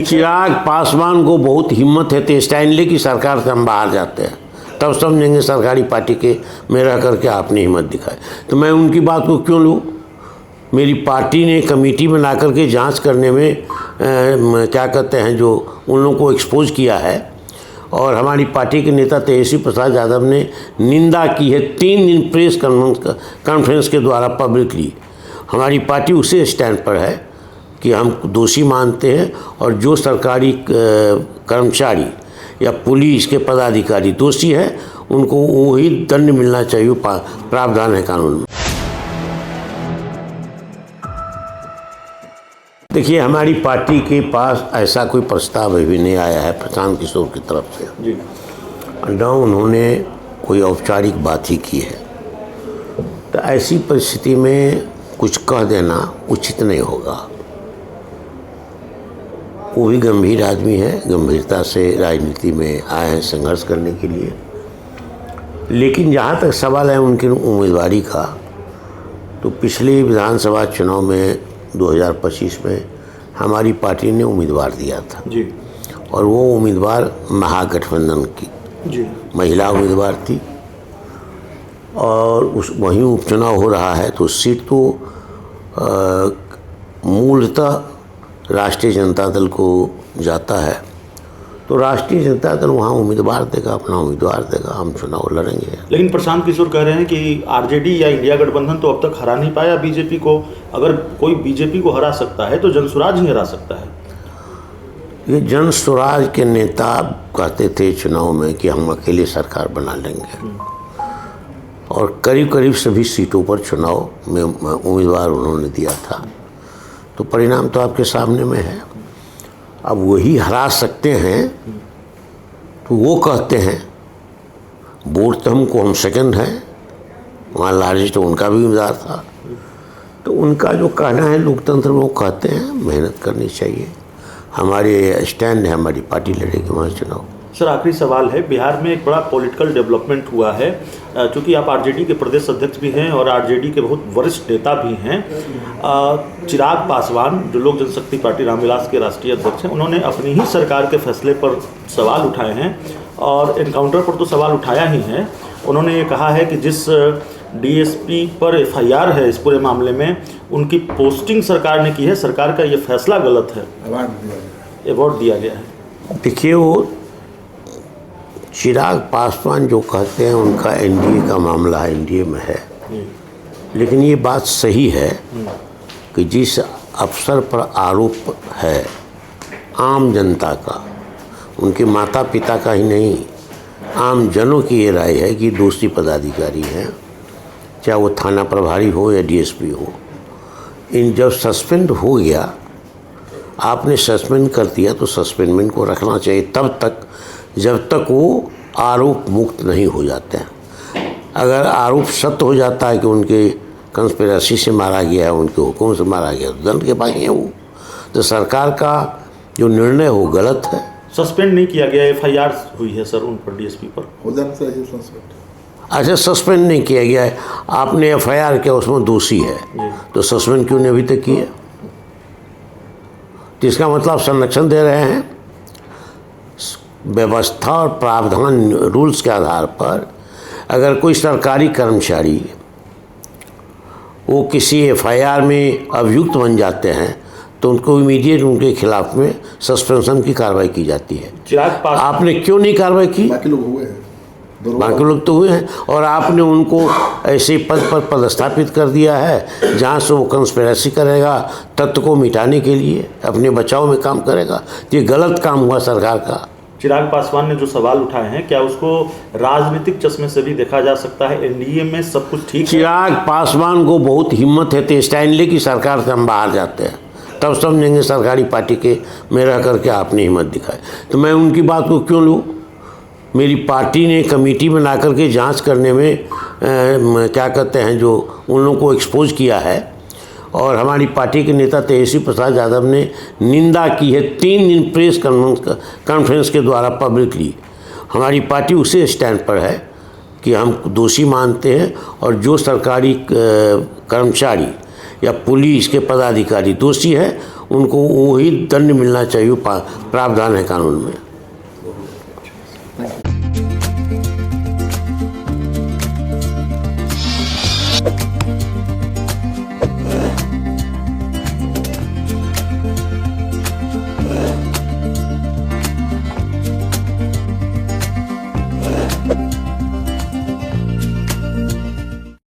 चिराग पासवान को बहुत हिम्मत है तो स्टैनली की सरकार से हम बाहर जाते हैं, तब समझेंगे सरकारी पार्टी के में रह करके आपने हिम्मत दिखाई। तो मैं उनकी बात को क्यों लूँ? मेरी पार्टी ने कमेटी बना करके जांच करने में क्या कहते हैं जो उन लोगों को एक्सपोज किया है, और हमारी पार्टी के नेता तेजस्वी प्रसाद यादव ने निंदा की है 3 दिन प्रेस कॉन्फ्रेंस के द्वारा पब्लिकली। हमारी पार्टी उसी स्टैंड पर है कि हम दोषी मानते हैं, और जो सरकारी कर्मचारी या पुलिस के पदाधिकारी दोषी है उनको वही दंड मिलना चाहिए, प्रावधान है कानून में। देखिए, हमारी पार्टी के पास ऐसा कोई प्रस्ताव अभी नहीं आया है प्रशांत किशोर की तरफ से जी, न उन्होंने कोई औपचारिक बात ही की है। तो ऐसी परिस्थिति में कुछ कह देना उचित नहीं होगा। वो भी गंभीर आदमी है, गंभीरता से राजनीति में आए हैं संघर्ष करने के लिए। लेकिन जहाँ तक सवाल है उनकी उम्मीदवारी का, तो पिछले विधानसभा चुनाव में 2025 में हमारी पार्टी ने उम्मीदवार दिया था जी, और वो उम्मीदवार महागठबंधन की जी महिला उम्मीदवार थी, और उस वहीं उपचुनाव हो रहा है। तो सीट तो मूलतः राष्ट्रीय जनता दल को जाता है, तो राष्ट्रीय जनता दल वहाँ उम्मीदवार देगा, अपना उम्मीदवार देगा, हम चुनाव लड़ेंगे। लेकिन प्रशांत किशोर कह रहे हैं कि आरजेडी या इंडिया गठबंधन तो अब तक हरा नहीं पाया बीजेपी को, अगर कोई बीजेपी को हरा सकता है तो जनसुराज ही हरा सकता है। ये जनसुराज के नेता कहते थे चुनाव में कि हम अकेले सरकार बना लेंगे, और करीब करीब सभी सीटों पर चुनाव में उम्मीदवार उन्होंने दिया था। तो परिणाम तो आपके सामने में है। अब वही हरा सकते हैं, तो वो कहते हैं वोट तो हमको, हम सेकंड हैं, वहाँ लार्जेस्ट तो उनका भी उम्मीदवार था। तो उनका जो कहना है लोकतंत्र में, वो कहते हैं मेहनत करनी चाहिए, हमारे स्टैंड है, हमारी पार्टी लड़ेगी वहाँ चुनाव। सर, आखिरी सवाल है, बिहार में एक बड़ा पॉलिटिकल डेवलपमेंट हुआ है, क्योंकि आप आरजेडी के प्रदेश अध्यक्ष भी हैं और आरजेडी के बहुत वरिष्ठ नेता भी हैं। चिराग पासवान, जो लोक जनशक्ति पार्टी रामविलास के राष्ट्रीय अध्यक्ष हैं, उन्होंने अपनी ही सरकार के फैसले पर सवाल उठाए हैं, और एनकाउंटर पर तो सवाल उठाया ही है। उन्होंने ये कहा है कि जिस डीएसपी पर एफआईआर है इस पूरे मामले में, उनकी पोस्टिंग सरकार ने की है, सरकार का ये फैसला गलत है, अवार्ड दिया गया है। देखिए, वो चिराग पासवान जो कहते हैं उनका एनडीए का मामला एनडीए में है, लेकिन ये बात सही है कि जिस अफसर पर आरोप है आम जनता का, उनके माता पिता का ही नहीं, आम जनों की ये राय है कि दोषी पदाधिकारी हैं, चाहे वो थाना प्रभारी हो या डीएसपी हो। इन जब सस्पेंड हो गया, आपने सस्पेंड कर दिया, तो सस्पेंडमेंट को रखना चाहिए तब तक जब तक वो आरोप मुक्त नहीं हो जाते हैं। अगर आरोप सत्य हो जाता है कि उनके कंस्पिरेसी से मारा गया है, उनके हुक्म से मारा गया, तो दंड के पाएंगे वो। तो सरकार का जो निर्णय हो गलत है। सस्पेंड नहीं किया गया, एफआईआर हुई है सर उन पर, डीएसपी पर हो जाना चाहिए सस्पेंड। अच्छा, सस्पेंड नहीं किया गया है, आपने एफआईआर किया, उसमें दोषी है, तो सस्पेंड क्यों नहीं अभी तक किया? तो इसका मतलब संरक्षण दे रहे हैं। व्यवस्था और प्रावधान रूल्स के आधार पर अगर कोई सरकारी कर्मचारी वो किसी एफआईआर में अभियुक्त बन जाते हैं, तो उनको इमीडिएट उनके खिलाफ में सस्पेंशन की कार्रवाई की जाती है। आपने क्यों नहीं कार्रवाई की? बाकी लोग हुए हैं, बाकी लोग तो हुए हैं, और आपने उनको ऐसे पद पर पदस्थापित कर दिया है जहाँ से वो कंस्पिरेसी करेगा, तथ्य को मिटाने के लिए अपने बचाव में काम करेगा। ये गलत काम हुआ सरकार का। चिराग पासवान ने जो सवाल उठाए हैं, क्या उसको राजनीतिक चश्मे से भी देखा जा सकता है? एनडीए में सब कुछ ठीक है। चिराग पासवान को बहुत हिम्मत है तो स्टैनली की सरकार से हम बाहर जाते हैं, तब समझेंगे सरकारी पार्टी के में रह करके आपने हिम्मत दिखाई। तो मैं उनकी बात को क्यों लूँ? मेरी पार्टी ने कमेटी बना करके जांच करने में क्या कहते हैं जो उन लोगों को एक्सपोज किया है, और हमारी पार्टी के नेता तेजस्वी प्रसाद यादव ने निंदा की है 3 दिन प्रेस कॉन्फ्रेंस के द्वारा पब्लिकली। हमारी पार्टी उसी स्टैंड पर है कि हम दोषी मानते हैं, और जो सरकारी कर्मचारी या पुलिस के पदाधिकारी दोषी है उनको वही दंड मिलना चाहिए, प्रावधान है कानून में।